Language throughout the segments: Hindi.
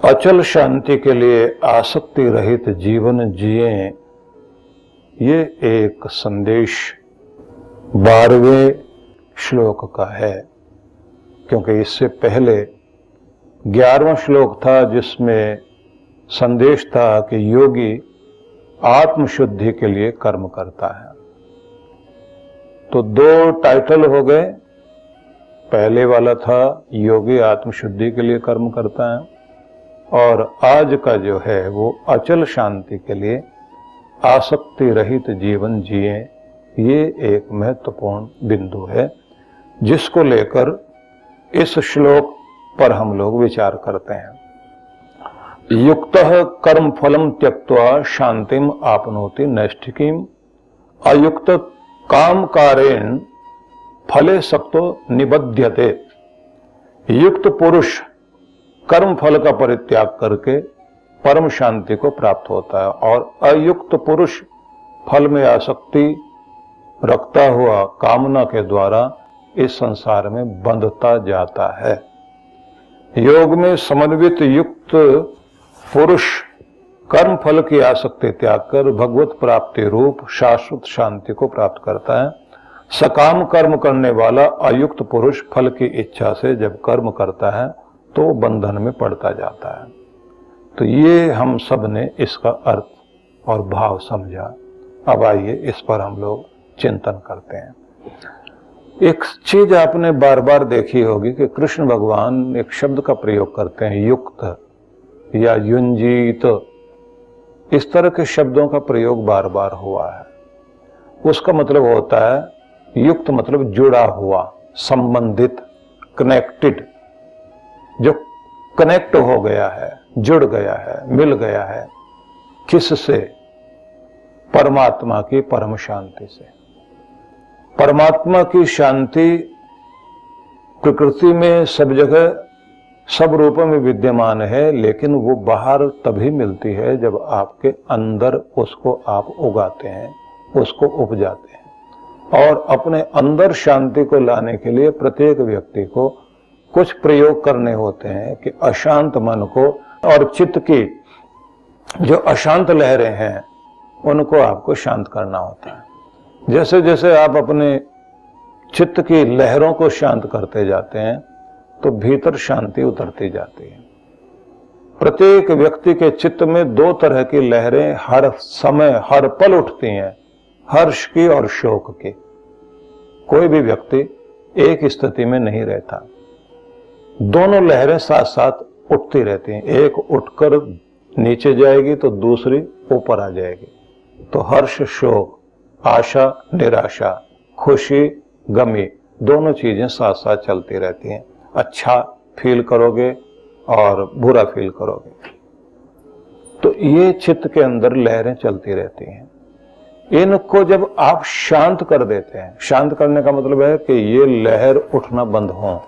अचल शांति के लिए आसक्ति रहित जीवन जिए, ये एक संदेश 12वें श्लोक का है। क्योंकि इससे पहले 11वां श्लोक था जिसमें संदेश था कि योगी आत्मशुद्धि के लिए कर्म करता है। तो 2 टाइटल हो गए। पहले वाला था योगी आत्मशुद्धि के लिए कर्म करता है, और आज का जो है वो अचल शांति के लिए आसक्ति रहित जीवन जिए। ये एक महत्वपूर्ण बिंदु है जिसको लेकर इस श्लोक पर हम लोग विचार करते हैं। युक्तः कर्म फलम त्यक्त्वा शांतिम आपनोति नैष्ठिकीम अयुक्त काम कारेण फले सक्तो निबध्यते। युक्त पुरुष कर्म फल का परित्याग करके परम शांति को प्राप्त होता है, और अयुक्त पुरुष फल में आसक्ति रखता हुआ कामना के द्वारा इस संसार में बंधता जाता है। योग में समन्वित युक्त पुरुष कर्म फल की आसक्ति त्याग कर भगवत प्राप्ति रूप शाश्वत शांति को प्राप्त करता है। सकाम कर्म करने वाला अयुक्त पुरुष फल की इच्छा से जब कर्म करता है तो बंधन में पड़ता जाता है। तो ये हम सब ने इसका अर्थ और भाव समझा। अब आइए इस पर हम लोग चिंतन करते हैं। एक चीज आपने बार बार देखी होगी कि कृष्ण भगवान एक शब्द का प्रयोग करते हैं, युक्त या युंजीत। इस तरह के शब्दों का प्रयोग बार बार हुआ है। उसका मतलब होता है युक्त मतलब जुड़ा हुआ, संबंधित, कनेक्टेड, जो कनेक्ट हो गया है, जुड़ गया है, मिल गया है। किससे? परमात्मा की परम शांति से। परमात्मा की शांति प्रकृति में सब जगह सब रूपों में विद्यमान है, लेकिन वो बाहर तभी मिलती है जब आपके अंदर उसको आप उगाते हैं, उसको उपजाते हैं। और अपने अंदर शांति को लाने के लिए प्रत्येक व्यक्ति को कुछ प्रयोग करने होते हैं कि अशांत मन को और चित्त की जो अशांत लहरें हैं उनको आपको शांत करना होता है। जैसे जैसे आप अपने चित्त की लहरों को शांत करते जाते हैं तो भीतर शांति उतरती जाती है। प्रत्येक व्यक्ति के चित्त में 2 तरह की लहरें हर समय हर पल उठती हैं, हर्ष की और शोक की। कोई भी व्यक्ति एक स्थिति में नहीं रहता, दोनों लहरें साथ साथ उठती रहती हैं। एक उठकर नीचे जाएगी तो दूसरी ऊपर आ जाएगी। तो हर्ष शोक, आशा निराशा, खुशी गमी, दोनों चीजें साथ साथ चलती रहती हैं। अच्छा फील करोगे और बुरा फील करोगे। तो ये चित्त के अंदर लहरें चलती रहती हैं। इनको जब आप शांत कर देते हैं, शांत करने का मतलब है कि ये लहर उठना बंद हो,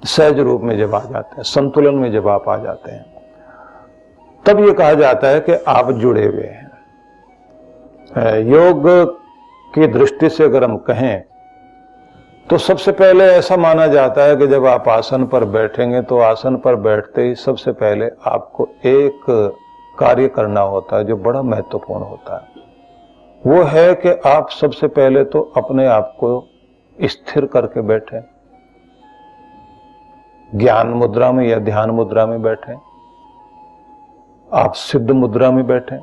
सहज रूप में जब आ जाते हैं, संतुलन में जब आप आ जाते हैं, तब ये कहा जाता है कि आप जुड़े हुए हैं। योग की दृष्टि से अगर हम कहें तो सबसे पहले ऐसा माना जाता है कि जब आप आसन पर बैठेंगे तो आसन पर बैठते ही सबसे पहले आपको एक कार्य करना होता है जो बड़ा महत्वपूर्ण होता है। वो है कि आप सबसे पहले तो अपने आप को स्थिर करके बैठें, ज्ञान मुद्रा में या ध्यान मुद्रा में बैठें, आप सिद्ध मुद्रा में बैठें।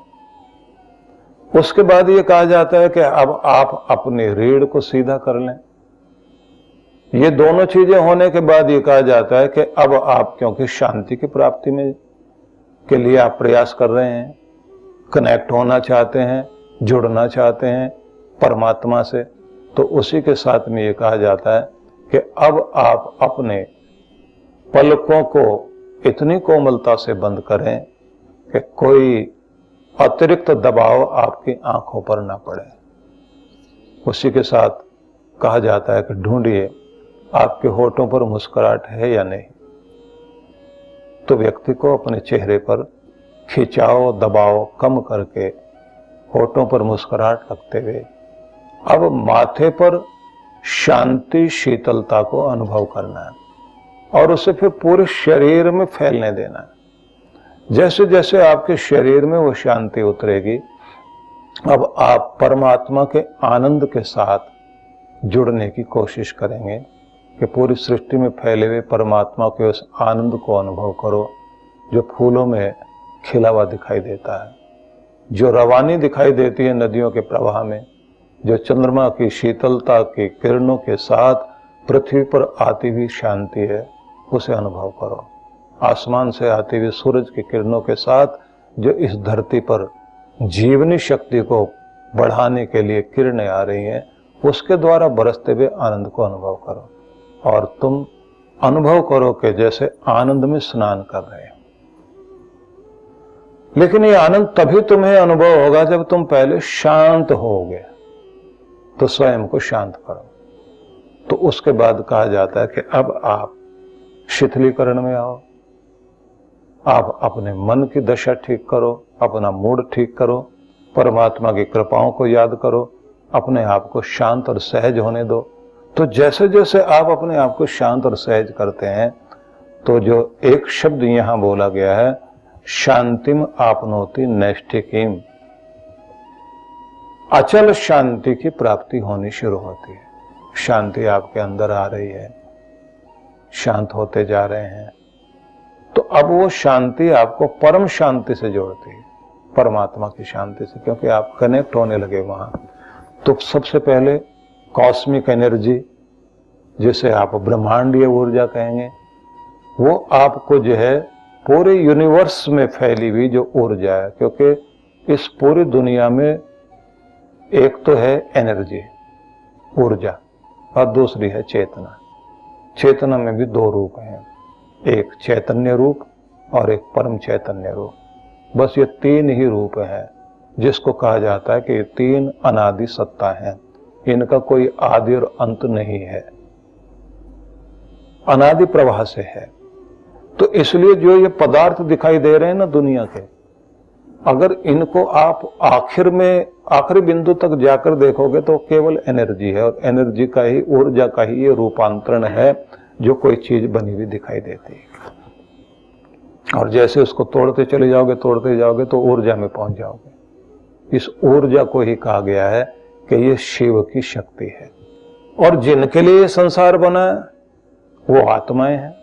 उसके बाद ये कहा जाता है कि अब आप अपनी रीढ़ को सीधा कर लें। ये दोनों चीजें होने के बाद ये कहा जाता है कि अब आप, क्योंकि शांति की प्राप्ति में के लिए आप प्रयास कर रहे हैं, कनेक्ट होना चाहते हैं, जुड़ना चाहते हैं परमात्मा से, तो उसी के साथ में ये कहा जाता है कि अब आप अपने पलकों को इतनी कोमलता से बंद करें कि कोई अतिरिक्त दबाव आपकी आंखों पर ना पड़े। उसी के साथ कहा जाता है कि ढूंढिए आपके होठों पर मुस्कुराहट है या नहीं। तो व्यक्ति को अपने चेहरे पर खिंचाव दबाव कम करके होठों पर मुस्कुराहट रखते हुए अब माथे पर शांति शीतलता को अनुभव करना है। और उसे फिर पूरे शरीर में फैलने देना है। जैसे जैसे आपके शरीर में वो शांति उतरेगी, अब आप परमात्मा के आनंद के साथ जुड़ने की कोशिश करेंगे कि पूरी सृष्टि में फैले हुए परमात्मा के उस आनंद को अनुभव करो जो फूलों में खिला हुआ दिखाई देता है, जो रवानी दिखाई देती है नदियों के प्रवाह में, जो चंद्रमा की शीतलता की किरणों के साथ पृथ्वी पर आती हुई शांति है, उसे अनुभव करो। आसमान से आती हुई सूरज की किरणों के साथ जो इस धरती पर जीवनी शक्ति को बढ़ाने के लिए किरणें आ रही हैं, उसके द्वारा बरसते हुए आनंद को अनुभव करो। और तुम अनुभव करो कि जैसे आनंद में स्नान कर रहे हो। लेकिन ये आनंद तभी तुम्हें अनुभव होगा जब तुम पहले शांत होगे। तो स्वयं को शांत करो। तो उसके बाद कहा जाता है कि अब आप शिथिलीकरण में आओ, आप अपने मन की दशा ठीक करो, अपना मूड ठीक करो, परमात्मा की कृपाओं को याद करो, अपने आप को शांत और सहज होने दो। तो जैसे जैसे आप अपने आप को शांत और सहज करते हैं, तो जो एक शब्द यहां बोला गया है, शांतिम आपनोति नैष्ठिकीम, अचल शांति की प्राप्ति होनी शुरू होती है। शांति आपके अंदर आ रही है, शांत होते जा रहे हैं। तो अब वो शांति आपको परम शांति से जोड़ती है, परमात्मा की शांति से, क्योंकि आप कनेक्ट होने लगे वहां। तो सबसे पहले कॉस्मिक एनर्जी, जिसे आप ब्रह्मांडीय ऊर्जा कहेंगे, वो आपको जो है पूरे यूनिवर्स में फैली हुई जो ऊर्जा है, क्योंकि इस पूरी दुनिया में एक तो है एनर्जी, ऊर्जा, और दूसरी है चेतना। चेतना में भी दो रूप हैं, एक चैतन्य रूप और एक परम चैतन्य रूप। बस ये तीन ही रूप हैं, जिसको कहा जाता है कि ये तीन अनादि सत्ता हैं, इनका कोई आदि और अंत नहीं है, अनादि प्रवाह से है। तो इसलिए जो ये पदार्थ दिखाई दे रहे हैं ना दुनिया के, अगर इनको आप आखिरी बिंदु तक जाकर देखोगे तो केवल एनर्जी है, और एनर्जी का ही, ऊर्जा का ही ये रूपांतरण है जो कोई चीज बनी हुई दिखाई देती है। और जैसे उसको तोड़ते चले जाओगे तो ऊर्जा में पहुंच जाओगे। इस ऊर्जा को ही कहा गया है कि ये शिव की शक्ति है। और जिनके लिए संसार बना है वो आत्माएं हैं।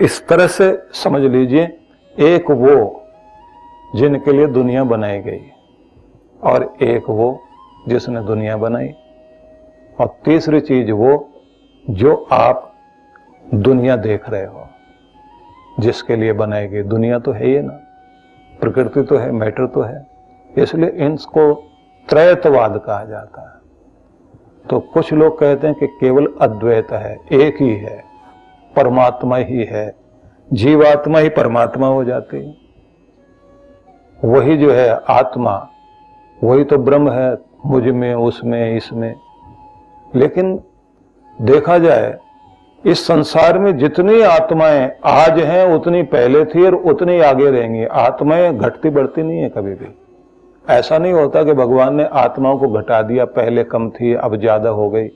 इस तरह से समझ लीजिए, एक वो जिनके लिए दुनिया बनाई गई, और एक वो जिसने दुनिया बनाई, और तीसरी चीज वो जो आप दुनिया देख रहे हो, जिसके लिए बनाई गई। दुनिया तो है ही ना, प्रकृति तो है, मैटर तो है, इसलिए इनको त्रैतवाद कहा जाता है। तो कुछ लोग कहते हैं कि केवल अद्वैत है, एक ही है, परमात्मा ही है, जीवात्मा ही परमात्मा हो जाती है, वही जो है आत्मा, वही तो ब्रह्म है, मुझ में, उसमें, इसमें। लेकिन देखा जाए इस संसार में जितनी आत्माएं आज हैं उतनी पहले थी और उतनी आगे रहेंगी। आत्माएं घटती बढ़ती नहीं है कभी भी। ऐसा नहीं होता कि भगवान ने आत्माओं को घटा दिया, पहले कम थी अब ज्यादा हो गई,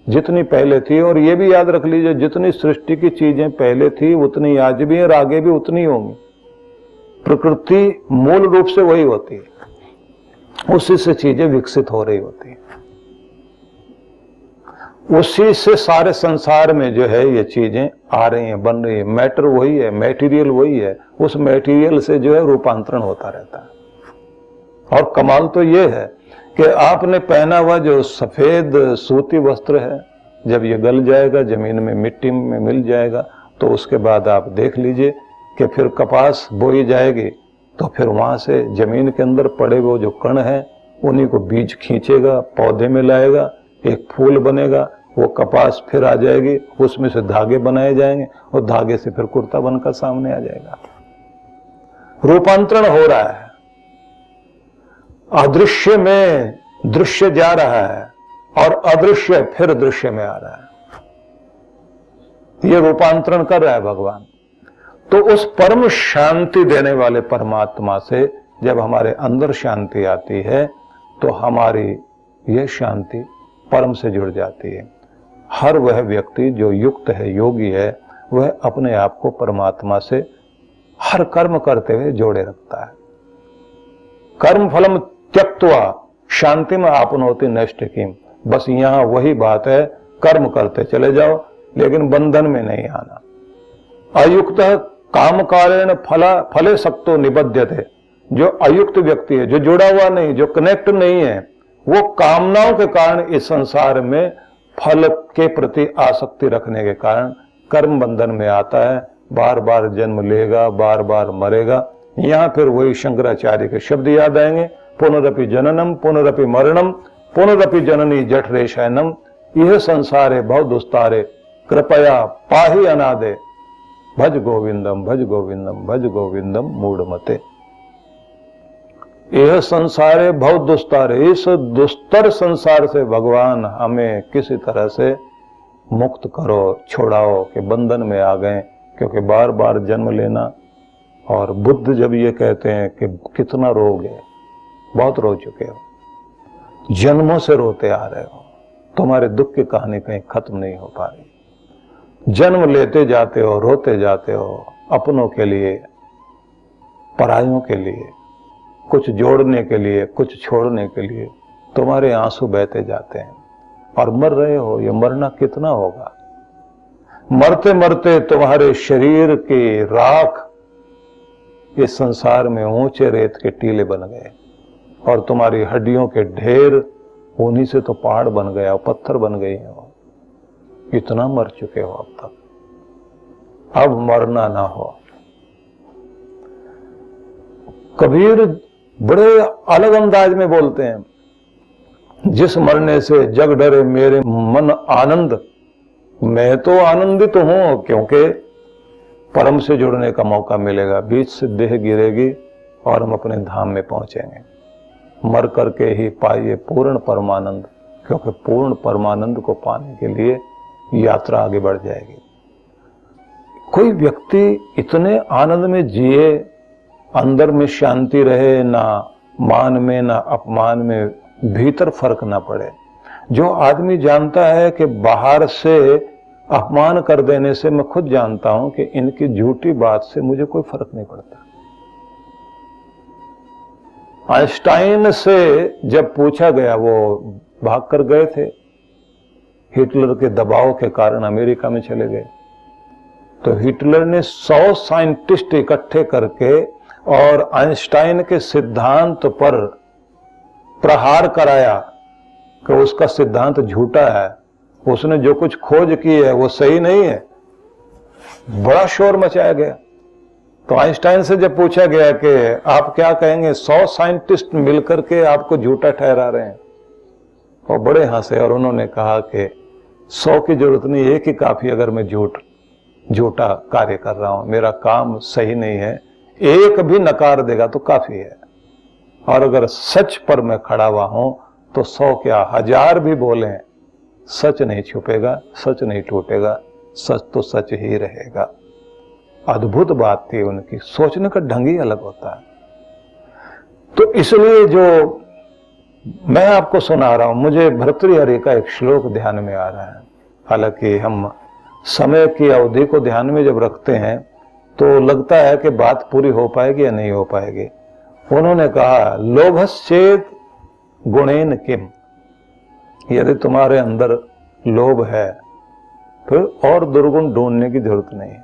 जितनी पहले थी। और ये भी याद रख लीजिए, जितनी सृष्टि की चीजें पहले थी उतनी आज भी और आगे भी उतनी होंगी। प्रकृति मूल रूप से वही होती है, उसी से चीजें विकसित हो रही होती है, उसी से सारे संसार में जो है ये चीजें आ रही हैं, बन रही है। मैटर वही है, मटेरियल वही है, उस मटेरियल से जो है रूपांतरण होता रहता है। और कमाल तो ये है कि आपने पहना हुआ जो सफेद सूती वस्त्र है, जब ये गल जाएगा, जमीन में मिट्टी में मिल जाएगा, तो उसके बाद आप देख लीजिए कि फिर कपास बोई जाएगी, तो फिर वहां से जमीन के अंदर पड़े वो जो कण है उन्हीं को बीज खींचेगा, पौधे में लाएगा, एक फूल बनेगा, वो कपास फिर आ जाएगी, उसमें से धागे बनाए जाएंगे, और धागे से फिर कुर्ता बनकर सामने आ जाएगा। रूपांतरण हो रहा है, अदृश्य में दृश्य जा रहा है, और अदृश्य फिर दृश्य में आ रहा है। ये रूपांतरण कर रहा है भगवान। तो उस परम शांति देने वाले परमात्मा से जब हमारे अंदर शांति आती है, तो हमारी यह शांति परम से जुड़ जाती है। हर वह व्यक्ति जो युक्त है, योगी है, वह अपने आप को परमात्मा से हर कर्म करते हुए जोड़े रखता है। कर्म फलम त्यक्त्वा शांति में आपनोति नष्ट किम। बस यहां वही बात है, कर्म करते चले जाओ लेकिन बंधन में नहीं आना। अयुक्त काम कारेण फले सक्तो निबध्यते। जो अयुक्त व्यक्ति है, जो जुड़ा हुआ नहीं, जो कनेक्ट नहीं है, वो कामनाओं के कारण इस संसार में फल के प्रति आसक्ति रखने के कारण कर्म बंधन में आता है, बार बार जन्म लेगा, बार बार मरेगा। यहां फिर वही शंकराचार्य के शब्द याद आएंगे, पुनरपि जननम पुनरपि मरणम पुनरपि जननी जठरे शयनम यह संसारे भव दुस्तारे कृपया पाहि अनादे भज गोविंदम भज गोविंदम भज गोविंदम मूढ़मते। यह संसारे भव दुस्तारे, इस दुस्तर संसार से भगवान हमें किसी तरह से मुक्त करो, छोड़ाओ कि बंधन में आ गए। क्योंकि बार बार जन्म लेना, और बुद्ध जब ये कहते हैं कि कितना रोगे, बहुत रो चुके हो, जन्मों से रोते आ रहे हो, तुम्हारे दुख की कहानी कहीं खत्म नहीं हो पा रही। जन्म लेते जाते हो, रोते जाते हो, अपनों के लिए, परायों के लिए, कुछ जोड़ने के लिए, कुछ छोड़ने के लिए तुम्हारे आंसू बहते जाते हैं और मर रहे हो। ये मरना कितना होगा? मरते मरते तुम्हारे शरीर की राख इस संसार में ऊंचे रेत के टीले बन गए और तुम्हारी हड्डियों के ढेर उन्हीं से तो पहाड़ बन गया, पत्थर बन गए हो। इतना मर चुके हो अब तक, अब मरना ना हो। कबीर बड़े अलग अंदाज में बोलते हैं, जिस मरने से जग डरे मेरे मन आनंद। मैं तो आनंदित हूं क्योंकि परम से जुड़ने का मौका मिलेगा, बीच से देह गिरेगी और हम अपने धाम में पहुंचेंगे। मर करके ही पाइए पूर्ण परमानंद, क्योंकि पूर्ण परमानंद को पाने के लिए यात्रा आगे बढ़ जाएगी। कोई व्यक्ति इतने आनंद में जिए, अंदर में शांति रहे, ना मान में ना अपमान में, भीतर फर्क ना पड़े। जो आदमी जानता है कि बाहर से अपमान कर देने से, मैं खुद जानता हूं कि इनकी झूठी बात से मुझे कोई फर्क नहीं पड़ता। आइंस्टाइन से जब पूछा गया, वो भाग कर गए थे, हिटलर के दबाव के कारण अमेरिका में चले गए, तो हिटलर ने 100 साइंटिस्ट इकट्ठे करके और आइंस्टाइन के सिद्धांत पर प्रहार कराया कि उसका सिद्धांत झूठा है, उसने जो कुछ खोज की है वो सही नहीं है। बड़ा शोर मचाया गया। तो आइंस्टाइन से जब पूछा गया कि आप क्या कहेंगे, 100 साइंटिस्ट मिलकर के आपको झूठा ठहरा रहे हैं, और बड़े हंसे और उन्होंने कहा कि 100 की जरूरत नहीं, एक ही काफी। अगर मैं झूठा कार्य कर रहा हूं, मेरा काम सही नहीं है, एक भी नकार देगा तो काफी है। और अगर सच पर मैं खड़ा हुआ हूं तो 100 क्या 1000 भी बोलें, सच नहीं छुपेगा, सच नहीं टूटेगा, सच तो सच ही रहेगा। अद्भुत बात थी उनकी, सोचने का ढंग ही अलग होता है। तो इसलिए जो मैं आपको सुना रहा हूं, मुझे भर्तृहरि का एक श्लोक ध्यान में आ रहा है। हालांकि हम समय की अवधि को ध्यान में जब रखते हैं तो लगता है कि बात पूरी हो पाएगी या नहीं हो पाएगी। उन्होंने कहा, लोभश्चेत गुणेन किम। यदि तुम्हारे अंदर लोभ है फिर और दुर्गुण ढूंढने की जरूरत नहीं है,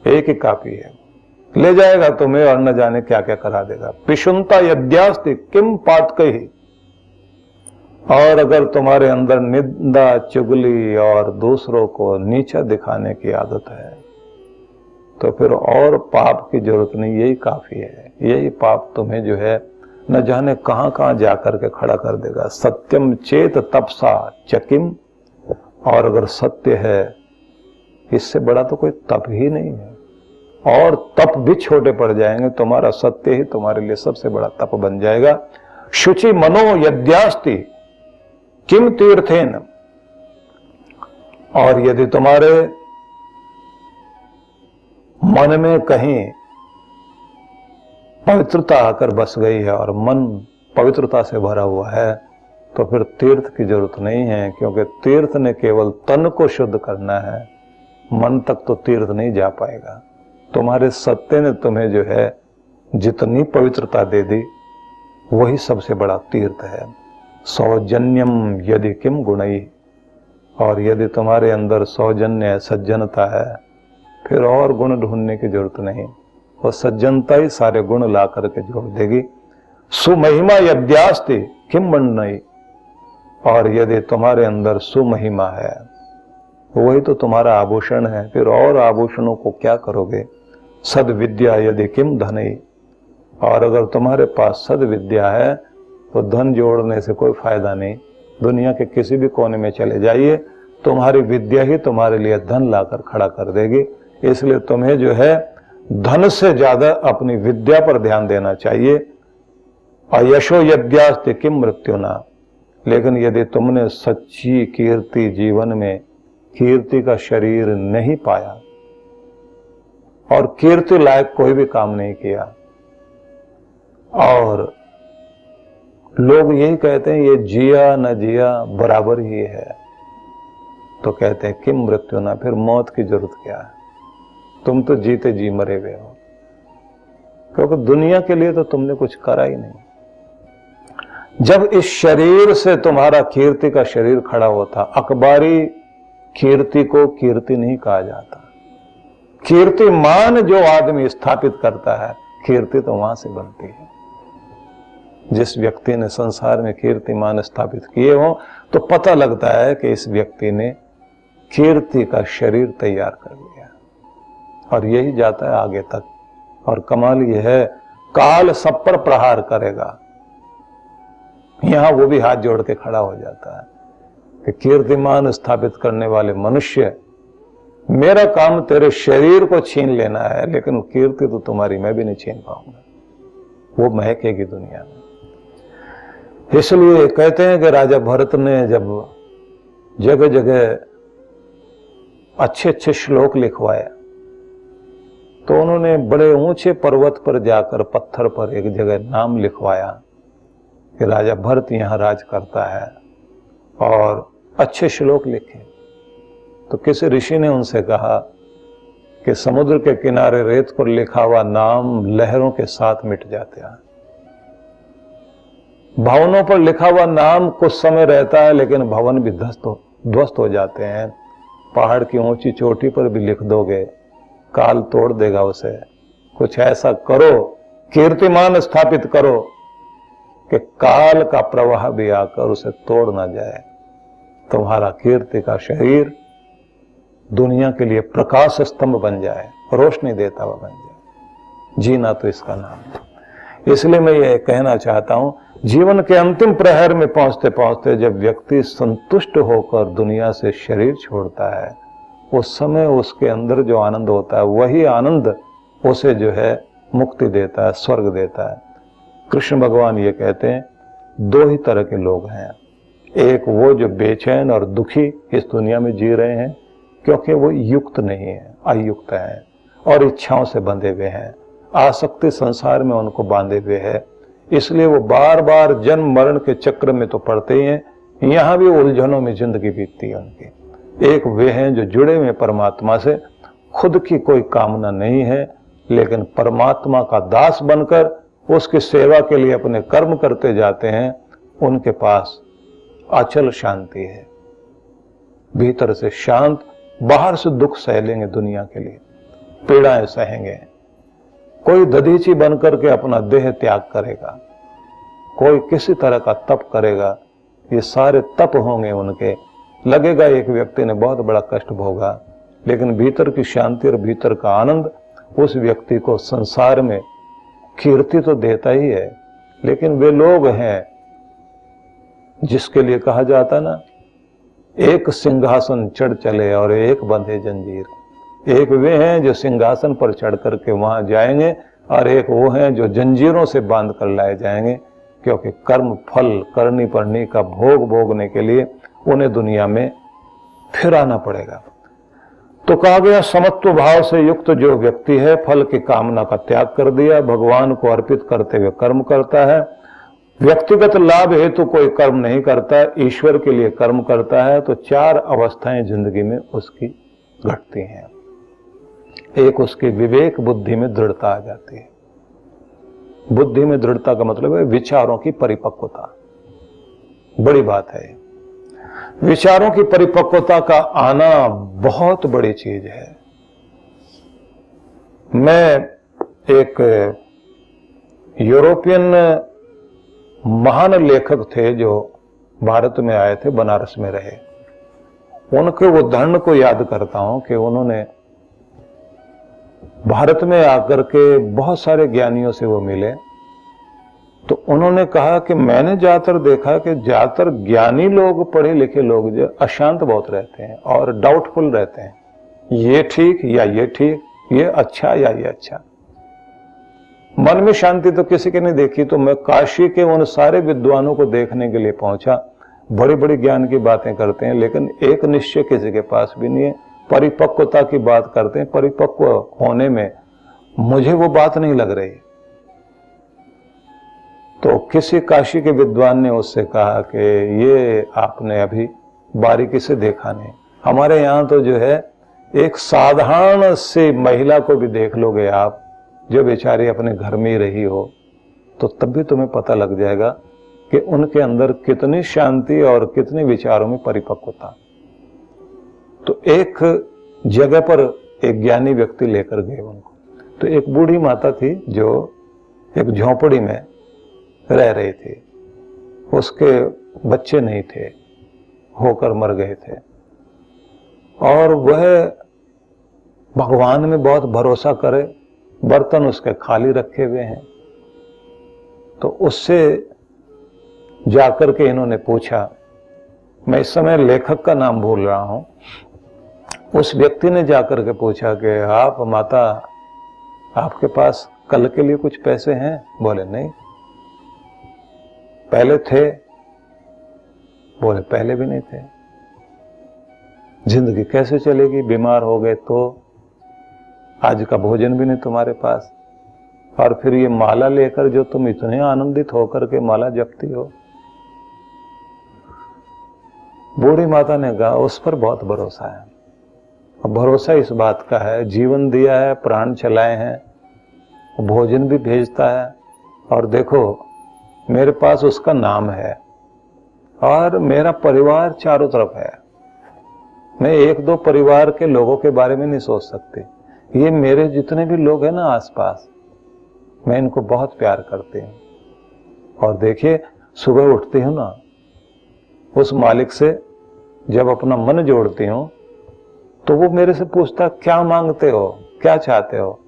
एक ही काफी है। ले जाएगा तुम्हें और न जाने क्या क्या करा देगा। पिशुनता यद्यास्ति किम पातकहि। और अगर तुम्हारे अंदर निंदा, चुगली और दूसरों को नीचा दिखाने की आदत है तो फिर और पाप की जरूरत नहीं, यही काफी है। यही पाप तुम्हें जो है न जाने कहां कहां जाकर के खड़ा कर देगा। सत्यम चेत तपसा चकिम। और अगर सत्य है, इससे बड़ा तो कोई तप ही नहीं है, और तप भी छोटे पड़ जाएंगे। तुम्हारा सत्य ही तुम्हारे लिए सबसे बड़ा तप बन जाएगा। शुचि मनो यद्यास्ति किम तीर्थेन। और यदि तुम्हारे मन में कहीं पवित्रता आकर बस गई है और मन पवित्रता से भरा हुआ है तो फिर तीर्थ की जरूरत नहीं है, क्योंकि तीर्थ ने केवल तन को शुद्ध करना है, मन तक तो तीर्थ नहीं जा पाएगा। तुम्हारे सत्य ने तुम्हें जो है जितनी पवित्रता दे दी वही सबसे बड़ा तीर्थ है। सौजन्यम यदि किम गुणई, और यदि तुम्हारे अंदर सौजन्य है, सज्जनता है, फिर और गुण ढूंढने की जरूरत नहीं, वो सज्जनता ही सारे गुण ला करके जोड़ देगी। सुमहिमा यद्यास्ति किम वर्णई, और यदि तुम्हारे अंदर सुमहिमा है वही तो तुम्हारा आभूषण है, फिर और आभूषणों को क्या करोगे। सद्विद्या यदि किम धनई, और अगर तुम्हारे पास सद्विद्या है तो धन जोड़ने से कोई फायदा नहीं। दुनिया के किसी भी कोने में चले जाइए, तुम्हारी विद्या ही तुम्हारे लिए धन लाकर खड़ा कर देगी। इसलिए तुम्हें जो है धन से ज्यादा अपनी विद्या पर ध्यान देना चाहिए। अयशो यद्यास्ति किम मृत्युना, लेकिन यदि तुमने सच्ची कीर्ति, जीवन में कीर्ति का शरीर नहीं पाया और कीर्ति लायक कोई भी काम नहीं किया, और लोग यही कहते हैं ये जिया न जिया बराबर ही है, तो कहते हैं किम मृत्यु ना, फिर मौत की जरूरत क्या है, तुम तो जीते जी मरे हुए हो, क्योंकि दुनिया के लिए तो तुमने कुछ करा ही नहीं। जब इस शरीर से तुम्हारा कीर्ति का शरीर खड़ा होता, अखबारी कीर्ति को कीर्ति नहीं कहा जाता। कीर्तिमान जो आदमी स्थापित करता है, कीर्ति तो वहां से बनती है। जिस व्यक्ति ने संसार में कीर्तिमान स्थापित किए हो तो पता लगता है कि इस व्यक्ति ने कीर्ति का शरीर तैयार कर लिया, और यही जाता है आगे तक। और कमाल यह है, काल सब पर प्रहार करेगा, यहां वो भी हाथ जोड़ के खड़ा हो जाता है कि कीर्तिमान स्थापित करने वाले मनुष्य, मेरा काम तेरे शरीर को छीन लेना है, लेकिन कीर्ति तो तुम्हारी मैं भी नहीं छीन पाऊंगा, वो महकेगी दुनिया में। इसलिए कहते हैं कि राजा भरत ने जब जगह जगह अच्छे अच्छे श्लोक लिखवाए, तो उन्होंने बड़े ऊंचे पर्वत पर जाकर पत्थर पर एक जगह नाम लिखवाया कि राजा भरत यहां राज करता है, और अच्छे श्लोक लिखे। तो किसी ऋषि ने उनसे कहा कि समुद्र के किनारे रेत पर लिखा हुआ नाम लहरों के साथ मिट जाते हैं, भवनों पर लिखा हुआ नाम कुछ समय रहता है, लेकिन भवन भी ध्वस्त हो जाते हैं। पहाड़ की ऊंची चोटी पर भी लिख दोगे, काल तोड़ देगा उसे। कुछ ऐसा करो, कीर्तिमान स्थापित करो कि काल का प्रवाह भी आकर उसे तोड़ ना जाए। तुम्हारा कीर्ति का शरीर दुनिया के लिए प्रकाश स्तंभ बन जाए, रोशनी देता हुआ बन जाए। जीना तो इसका नाम है। इसलिए मैं ये कहना चाहता हूं, जीवन के अंतिम प्रहर में पहुंचते पहुंचते जब व्यक्ति संतुष्ट होकर दुनिया से शरीर छोड़ता है, उस समय उसके अंदर जो आनंद होता है, वही आनंद उसे जो है मुक्ति देता है, स्वर्ग देता है। कृष्ण भगवान ये कहते हैं, दो ही तरह के लोग हैं। एक वो जो बेचैन और दुखी इस दुनिया में जी रहे हैं, क्योंकि वो युक्त नहीं है, अयुक्त है, और इच्छाओं से बंधे हुए हैं, आसक्ति संसार में उनको बांधे हुए है। इसलिए वो बार बार जन्म मरण के चक्र में तो पड़ते ही हैं, यहां भी उलझनों में जिंदगी बीतती है उनकी। एक वे हैं जो जुड़े हुए परमात्मा से, खुद की कोई कामना नहीं है, लेकिन परमात्मा का दास बनकर उसकी सेवा के लिए अपने कर्म करते जाते हैं। उनके पास अचल शांति है, भीतर से शांत, बाहर से दुख सह लेंगे, दुनिया के लिए पीड़ाएं सहेंगे। कोई दधीची बनकर के अपना देह त्याग करेगा, कोई किसी तरह का तप करेगा, ये सारे तप होंगे उनके। लगेगा एक व्यक्ति ने बहुत बड़ा कष्ट भोगा, लेकिन भीतर की शांति और भीतर का आनंद उस व्यक्ति को संसार में कीर्ति तो देता ही है। लेकिन वे लोग हैं जिसके लिए कहा जाता ना, एक सिंहासन चढ़ चले और एक बंधे जंजीर। एक वे हैं जो सिंहासन पर चढ़ करके वहां जाएंगे, और एक वो हैं जो जंजीरों से बांध कर लाए जाएंगे, क्योंकि कर्म फल करनी पड़नी का भोग भोगने के लिए उन्हें दुनिया में फिर आना पड़ेगा। तो कहा गया, समत्व भाव से युक्त जो व्यक्ति है, फल की कामना का त्याग कर दिया, भगवान को अर्पित करते हुए कर्म करता है, व्यक्तिगत लाभ हेतु कोई कर्म नहीं करता, ईश्वर के लिए कर्म करता है, तो चार अवस्थाएं जिंदगी में उसकी घटती हैं। एक उसकी विवेक बुद्धि में दृढ़ता आ जाती है। बुद्धि में दृढ़ता का मतलब है विचारों की परिपक्वता, बड़ी बात है। विचारों की परिपक्वता का आना बहुत बड़ी चीज है। मैं एक यूरोपियन महान लेखक थे जो भारत में आए थे, बनारस में रहे। उनके उदाहरण को याद करता हूं कि उन्होंने भारत में आकर के बहुत सारे ज्ञानियों से वो मिले, तो उन्होंने कहा कि मैंने ज्यादातर देखा कि ज्यादातर ज्ञानी लोग, पढ़े लिखे लोग जो अशांत बहुत रहते हैं और डाउटफुल रहते हैं, ये ठीक या ये ठीक, ये अच्छा या ये अच्छा। मन में शांति तो किसी की नहीं देखी। तो मैं काशी के उन सारे विद्वानों को देखने के लिए पहुंचा। बड़ी बड़ी ज्ञान की बातें करते हैं, लेकिन एक निश्चय किसी के पास भी नहीं है। परिपक्वता की बात करते हैं, परिपक्व होने में मुझे वो बात नहीं लग रही। तो किसी काशी के विद्वान ने उससे कहा कि ये आपने अभी बारीकी से देखा नहीं। हमारे यहाँ तो जो है एक साधारण सी महिला को भी देख लोगे आप, जो बेचारी अपने घर में ही रही हो, तो तब भी तुम्हें पता लग जाएगा कि उनके अंदर कितनी शांति और कितने विचारों में परिपक्वता। तो एक जगह पर एक ज्ञानी व्यक्ति लेकर गए उनको। तो एक बूढ़ी माता थी जो एक झोंपड़ी में रह रही थी। उसके बच्चे नहीं थे, होकर मर गए थे, और वह भगवान में बहुत भरोसा करे। बर्तन उसके खाली रखे हुए हैं। तो उससे जाकर के इन्होंने पूछा, मैं इस समय लेखक का नाम भूल रहा हूं, उस व्यक्ति ने जाकर के पूछा कि आप माता, आपके पास कल के लिए कुछ पैसे हैं? बोले नहीं। पहले थे? बोले पहले भी नहीं थे। जिंदगी कैसे चलेगी? बीमार हो गए तो आज का भोजन भी नहीं तुम्हारे पास, और फिर ये माला लेकर जो तुम इतने आनंदित होकर के माला जपती हो। बूढ़ी माता ने कहा उस पर बहुत भरोसा है। और भरोसा इस बात का है, जीवन दिया है, प्राण चलाए हैं, भोजन भी भेजता है, और देखो मेरे पास उसका नाम है, और मेरा परिवार चारों तरफ है। मैं एक दो परिवार के लोगों के बारे में नहीं सोच सकती। ये मेरे जितने भी लोग हैं ना आसपास, मैं इनको बहुत प्यार करती हूँ। और देखिए सुबह उठती हूँ ना, उस मालिक से जब अपना मन जोड़ती हूँ तो वो मेरे से पूछता क्या मांगते हो, क्या चाहते हो?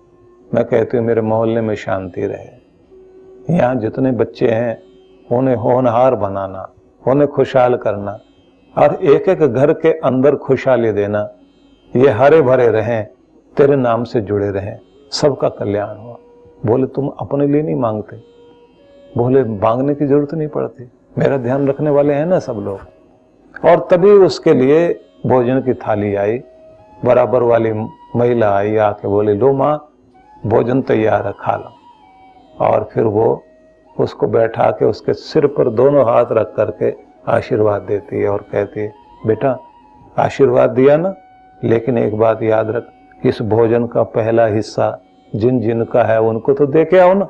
मैं कहती हूँ मेरे मोहल्ले में शांति रहे, यहाँ जितने बच्चे हैं उन्हें होनहार बनाना, उन्हें खुशहाल करना, और एक एक घर के अंदर खुशहाली देना, ये हरे भरे रहें, तेरे नाम से जुड़े रहें, सबका कल्याण हो। बोले तुम अपने लिए नहीं मांगते? बोले मांगने की जरूरत नहीं पड़ती, मेरा ध्यान रखने वाले हैं ना सब लोग। और तभी उसके लिए भोजन की थाली आई, बराबर वाली महिला आई, आके बोले लो माँ भोजन तैयार है, खा लो। और फिर वो उसको बैठा के उसके सिर पर दोनों हाथ रख करके आशीर्वाद देती है और कहती है बेटा आशीर्वाद दिया ना, लेकिन एक बात याद रख, इस भोजन का पहला हिस्सा जिन जिन का है उनको तो दे के आओ ना।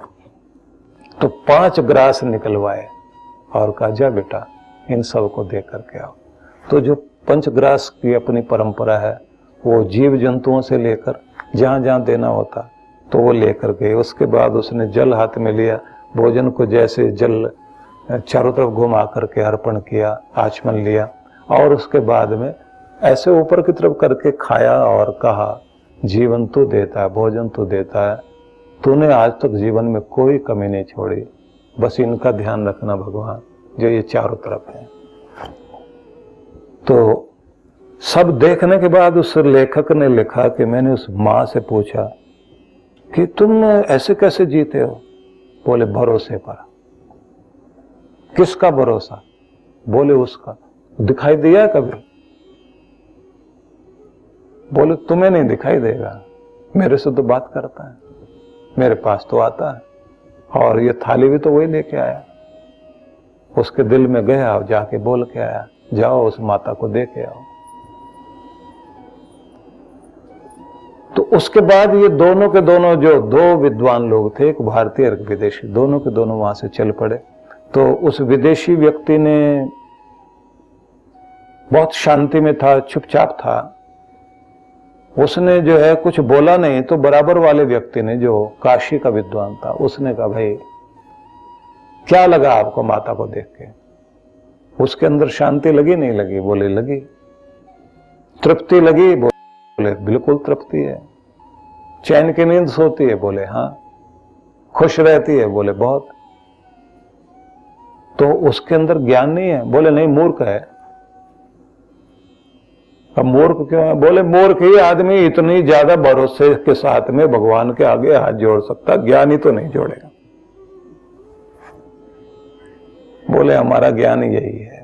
तो 5 ग्रास निकलवाए और कहा जा बेटा इन सब को दे करके आओ। तो जो 5 ग्रास की अपनी परंपरा है, वो जीव जंतुओं से लेकर जहां जहां देना होता तो वो लेकर गए। उसके बाद उसने जल हाथ में लिया, भोजन को जैसे जल चारों तरफ घुमा करके अर्पण किया, आचमन लिया, और उसके बाद में ऐसे ऊपर की तरफ करके खाया और कहा जीवन तू देता है, भोजन तू देता है, तूने आज तक जीवन में कोई कमी नहीं छोड़ी, बस इनका ध्यान रखना भगवान जो ये चारों तरफ है। तो सब देखने के बाद उस लेखक ने लिखा कि मैंने उस माँ से पूछा कि तुम ऐसे कैसे जीते हो? बोले भरोसे पर। किसका भरोसा? बोले उसका। दिखाई दिया कभी? बोले तुम्हें नहीं दिखाई देगा, मेरे से तो बात करता है, मेरे पास तो आता है, और ये थाली भी तो वही लेके आया। उसके दिल में गया और जाके बोल के आया, जाओ उस माता को दे के आओ। उसके बाद ये दोनों के दोनों जो दो विद्वान लोग थे, एक भारतीय और एक विदेशी, दोनों के दोनों वहां से चल पड़े। तो उस विदेशी व्यक्ति ने बहुत शांति में था, चुपचाप था, उसने जो है कुछ बोला नहीं। तो बराबर वाले व्यक्ति ने, जो काशी का विद्वान था, उसने कहा, भाई क्या लगा आपको माता को देख के? उसके अंदर शांति लगी नहीं लगी? बोले लगी। तृप्ति लगी? बोले बिल्कुल तृप्ति है। चैन की नींद सोती है? बोले हाँ। खुश रहती है? बोले बहुत। तो उसके अंदर ज्ञान नहीं है? बोले नहीं, मूर्ख है। अब मूर्ख क्यों है? बोले मूर्ख ही आदमी इतनी ज्यादा भरोसे के साथ में भगवान के आगे हाथ जोड़ सकता, ज्ञानी तो नहीं जोड़ेगा। बोले हमारा ज्ञान यही है,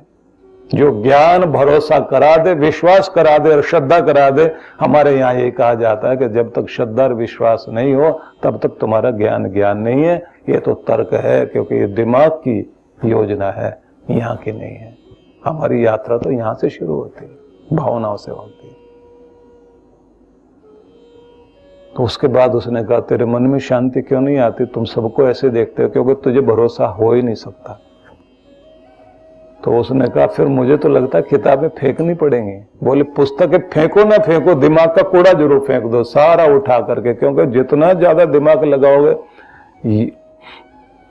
जो ज्ञान भरोसा करा दे, विश्वास करा दे और श्रद्धा करा दे। हमारे यहाँ यही कहा जाता है कि जब तक श्रद्धा और विश्वास नहीं हो तब तक तुम्हारा ज्ञान ज्ञान नहीं है। ये तो तर्क है, क्योंकि ये दिमाग की योजना है, यहाँ की नहीं है। हमारी यात्रा तो यहाँ से शुरू होती है, भावनाओं से होती है। तो उसके बाद उसने कहा, तेरे मन में शांति क्यों नहीं आती? तुम सबको ऐसे देखते हो, क्योंकि तुझे भरोसा हो ही नहीं सकता। तो उसने कहा, फिर मुझे तो लगता है किताबें फेंकनी पड़ेंगी। बोले पुस्तकें फेंको ना फेंको, दिमाग का कूड़ा जरूर फेंक दो, सारा उठा करके, क्योंकि जितना ज्यादा दिमाग लगाओगे,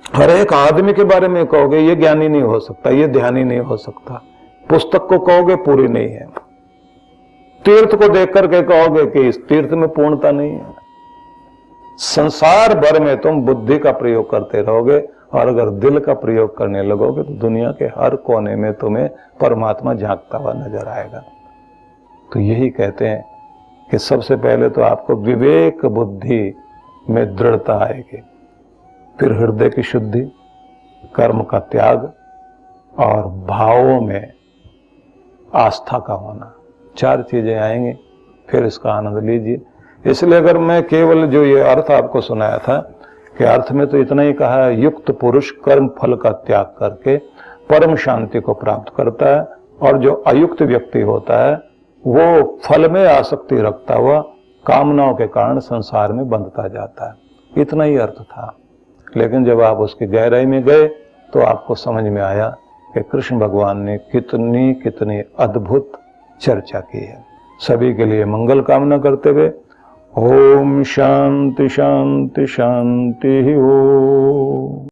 हर एक आदमी के बारे में कहोगे ये ज्ञानी नहीं हो सकता, ये ध्यानी नहीं हो सकता, पुस्तक को कहोगे पूरी नहीं है, तीर्थ को देख करके कहोगे कि इस तीर्थ में पूर्णता नहीं है। संसार भर में तुम बुद्धि का प्रयोग करते रहोगे, और अगर दिल का प्रयोग करने लगोगे तो दुनिया के हर कोने में तुम्हें परमात्मा झांकता हुआ नजर आएगा। तो यही कहते हैं कि सबसे पहले तो आपको विवेक बुद्धि में दृढ़ता आएगी, फिर हृदय की शुद्धि, कर्म का त्याग और भावों में आस्था का होना, 4 चीजें आएंगी, फिर इसका आनंद लीजिए। इसलिए अगर मैं केवल जो ये अर्थ आपको सुनाया था कि अर्थ में तो इतना ही कहा है, युक्त पुरुष कर्म फल का त्याग करके परम शांति को प्राप्त करता है, और जो अयुक्त व्यक्ति होता है वो फल में आसक्ति रखता हुआ कामनाओं के कारण संसार में बंधता जाता है। इतना ही अर्थ था। लेकिन जब आप उसकी गहराई में गए तो आपको समझ में आया कि कृष्ण भगवान ने कितनी कितनी अद्भुत चर्चा की है। सभी के लिए मंगल कामना करते हुए ओम शांति शांति शांति ओम।